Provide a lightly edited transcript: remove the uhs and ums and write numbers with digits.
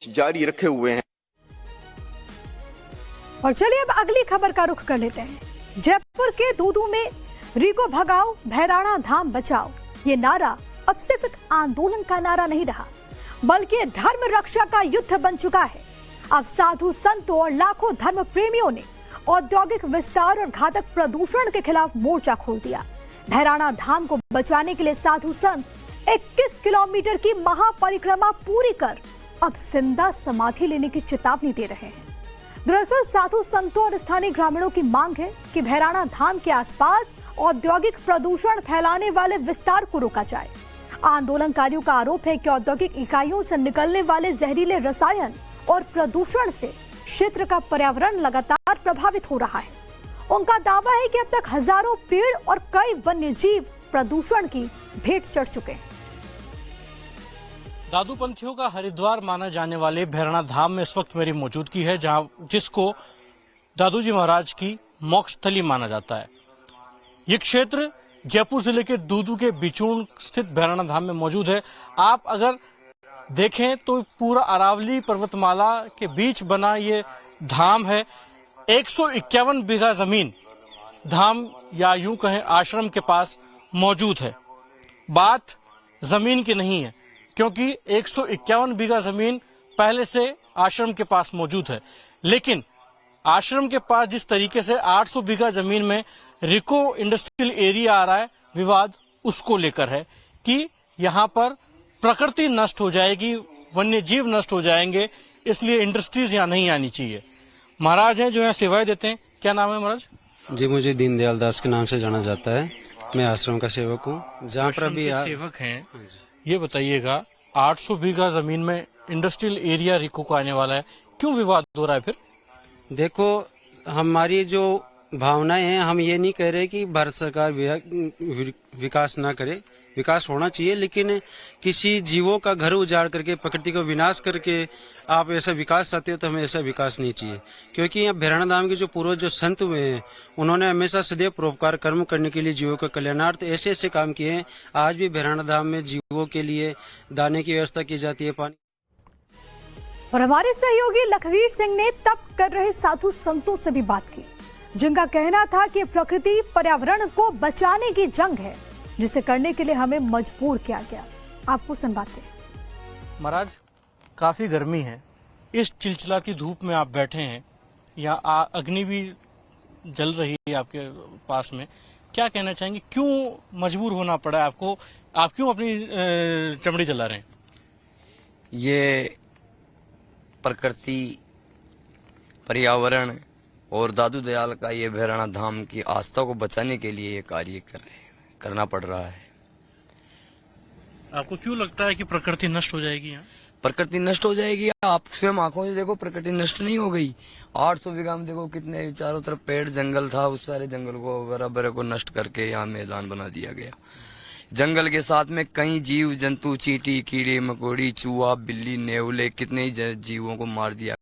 जारी रखे हुए हैं। और चलिए अब अगली खबर का रुख कर लेते हैं। जयपुर के दूदू में रीको भगाओ, भैराणा धाम बचाओ, ये नारा अब सिर्फ एक आंदोलन का नारा नहीं रहा, बल्कि धर्म रक्षा का युद्ध बन चुका है। अब साधु संतों और लाखों धर्म प्रेमियों ने औद्योगिक विस्तार और घातक प्रदूषण के खिलाफ मोर्चा खोल दिया। भैराणा धाम को बचाने के लिए साधु संत 21 किलोमीटर की महापरिक्रमा पूरी कर अब जिंदा समाधि लेने की चेतावनी दे रहे हैं। दरअसल साधु संतों और स्थानीय ग्रामीणों की मांग है कि भैराणा धाम के आसपास औद्योगिक प्रदूषण फैलाने वाले विस्तार को रोका जाए। आंदोलनकारियों का आरोप है कि औद्योगिक इकाइयों से निकलने वाले जहरीले रसायन और प्रदूषण से क्षेत्र का पर्यावरण लगातार प्रभावित हो रहा है। उनका दावा है कि अब तक हजारों पेड़ और कई वन्य जीव प्रदूषण की भेंट चढ़ चुके हैं। दादू पंथियों का हरिद्वार माना जाने वाले भैराणा धाम में इस वक्त मेरी मौजूदगी है, जिसको दादू जी महाराज की मोक्ष स्थली माना जाता है। ये क्षेत्र जयपुर जिले के दूदू के बिचून स्थित भैराणा धाम में मौजूद है। आप अगर देखें तो पूरा अरावली पर्वतमाला के बीच बना ये धाम है। 151 बीघा जमीन धाम या यूं कहें आश्रम के पास मौजूद है। बात जमीन की नहीं है, क्योंकि 151 बीघा जमीन पहले से आश्रम के पास मौजूद है, लेकिन आश्रम के पास जिस तरीके से 800 बीघा जमीन में रिको इंडस्ट्रियल एरिया आ रहा है, विवाद उसको लेकर है कि यहाँ पर प्रकृति नष्ट हो जाएगी, वन्य जीव नष्ट हो जाएंगे, इसलिए इंडस्ट्रीज यहाँ नहीं आनी चाहिए। महाराज हैं जो यहाँ सेवाएं देते हैं। क्या नाम है महाराज जी? मुझे दीनदयाल दास के नाम से जाना जाता है। मैं आश्रम का सेवक हूँ। जहाँ पर अभी सेवक हैं, ये बताइएगा 800 बीघा जमीन में इंडस्ट्रियल एरिया रिको को आने वाला है, क्यों विवाद हो रहा है फिर? देखो, हमारी जो भावनाएं हैं, हम ये नहीं कह रहे कि भारत सरकार विकास ना करे, विकास होना चाहिए, लेकिन किसी जीवों का घर उजाड़ करके, प्रकृति को विनाश करके आप ऐसा विकास चाहते हो तो हमें ऐसा विकास नहीं चाहिए। क्योंकि यहाँ भैराणा धाम के जो पूर्वज जो संत हुए हैं, उन्होंने हमेशा सदैव परोपकार कर्म करने के लिए, जीवों के कल्याणार्थ ऐसे ऐसे काम किए हैं। आज भी भैराणा धाम में जीवों के लिए दाने की व्यवस्था की जाती है, पानी। और हमारे सहयोगी लखवीर सिंह ने तप कर रहे साधु संतों से भी बात की, जिनका कहना था कि प्रकृति पर्यावरण को बचाने की जंग है, जिसे करने के लिए हमें मजबूर किया गया। आपको सुनवाते हैं। महाराज, काफी गर्मी है, इस चिलचिलाती धूप में आप बैठे हैं, यहाँ अग्नि भी जल रही है आपके पास में, क्या कहना चाहेंगे? क्यों मजबूर होना पड़ा आपको? आप क्यों अपनी चमड़ी जला रहे हैं? ये प्रकृति, पर्यावरण और दादू दयाल का ये भैराणा धाम की आस्था को बचाने के लिए ये कार्य करना पड़ रहा है। आपको क्यों लगता है कि प्रकृति नष्ट हो जाएगी यहाँ? प्रकृति नष्ट हो जाएगी? आप स्वयं आंखों से देखो, प्रकृति नष्ट नहीं हो गई। 800 बीघा में देखो कितने चारों तरफ पेड़ जंगल था, उस सारे जंगल को बराबर को नष्ट करके यहाँ मैदान बना दिया गया। जंगल के साथ में कई जीव जंतु, चींटी, कीड़े मकोड़ी, चूहा, बिल्ली, नेवले, कितने ही जीवों को मार दिया।